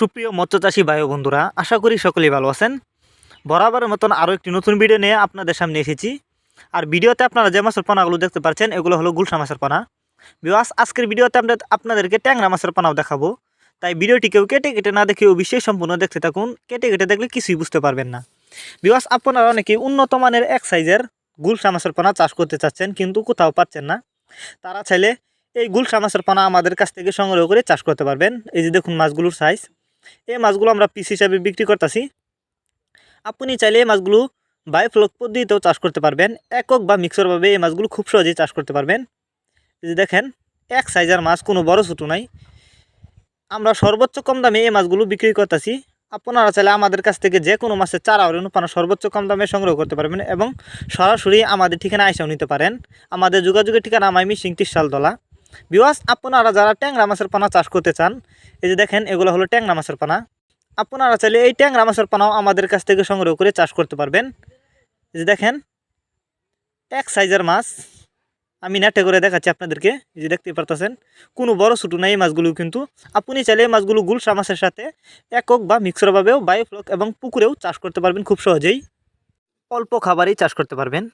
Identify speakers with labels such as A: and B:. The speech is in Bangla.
A: সুপ্রিয় মৎস্যচাষী ভাই ও বন্ধুরা, আশা করি সকলেই ভালো আছেন। বরাবরের মতন আরও একটি নতুন ভিডিও নিয়ে আপনাদের সামনে এসেছি। আর ভিডিওতে আপনারা যে মাছের পোনাগুলো দেখতে পাচ্ছেন এগুলো হলো গুলশা মাছের পোনা। বিকজ আজকের ভিডিওতে আমরা আপনাদেরকে ট্যাংরা মাছের পোনাও দেখাবো, তাই ভিডিওটি কেউ কেটে কেটে না দেখে অবশ্যই সম্পূর্ণ দেখতে থাকুন। কেটে কেটে দেখলে কিছুই বুঝতে পারবেন না। বিকজ আপনারা অনেকেই উন্নত মানের এক সাইজের গুলশা মাছের পোনা চাষ করতে চাচ্ছেন, কিন্তু কোথাও পাচ্ছেন না। তারা চাইলে এই গুলশা মাছের পোনা আমাদের কাছ থেকে সংগ্রহ করে চাষ করতে পারবেন। এই যে দেখুন মাছগুলোর সাইজ। এই মাছগুলো আমরা পিস হিসাবে বিক্রি করতেছি। আপনি চাইলে এই মাছগুলো বায়োফ্লক পদ্ধতিতেও চাষ করতে পারবেন, একক বা মিক্সরভাবে এই মাছগুলো খুব সহজেই চাষ করতে পারবেন। এই যে দেখেন, এক সাইজের মাছ, কোনো বড় ছোটো নাই। আমরা সর্বোচ্চ কম দামে এই মাছগুলো বিক্রি করতেছি। আপনারা চাইলে আমাদের কাছ থেকে যে কোনো মাছের চারা অনুপানা সর্বোচ্চ কম দামে সংগ্রহ করতে পারবেন এবং সরাসরি আমাদের ঠিকানা আইসাও নিতে পারেন। আমাদের যোগাযোগের ঠিকানা মাইমিসিং ত্রিশালতলা। বিওয়াস, আপনারা যারা ট্যাংরা মাছের পোনা চাষ করতে চান, এই যে দেখেন এগুলো হলো ট্যাংরা মাছের পোনা। আপনারা চাইলে এই ট্যাংরা মাছের পোনাও আমাদের কাছ থেকে সংগ্রহ করে চাষ করতে পারবেন। এই যে দেখেন, এক সাইজের মাছ আমি নেটে করে দেখাচ্ছি আপনাদেরকে। এই যে দেখতে পারতেছেন, কোনো বড় ছোটো নাই এই মাছগুলো। কিন্তু আপনি চাইলে এই মাছগুলো গুলশা মাছের সাথে একক বা মিক্সরভাবেও বায়োফ্লক এবং পুকুরেও চাষ করতে পারবেন খুব সহজেই। অল্প খাবারেই চাষ করতে পারবেন।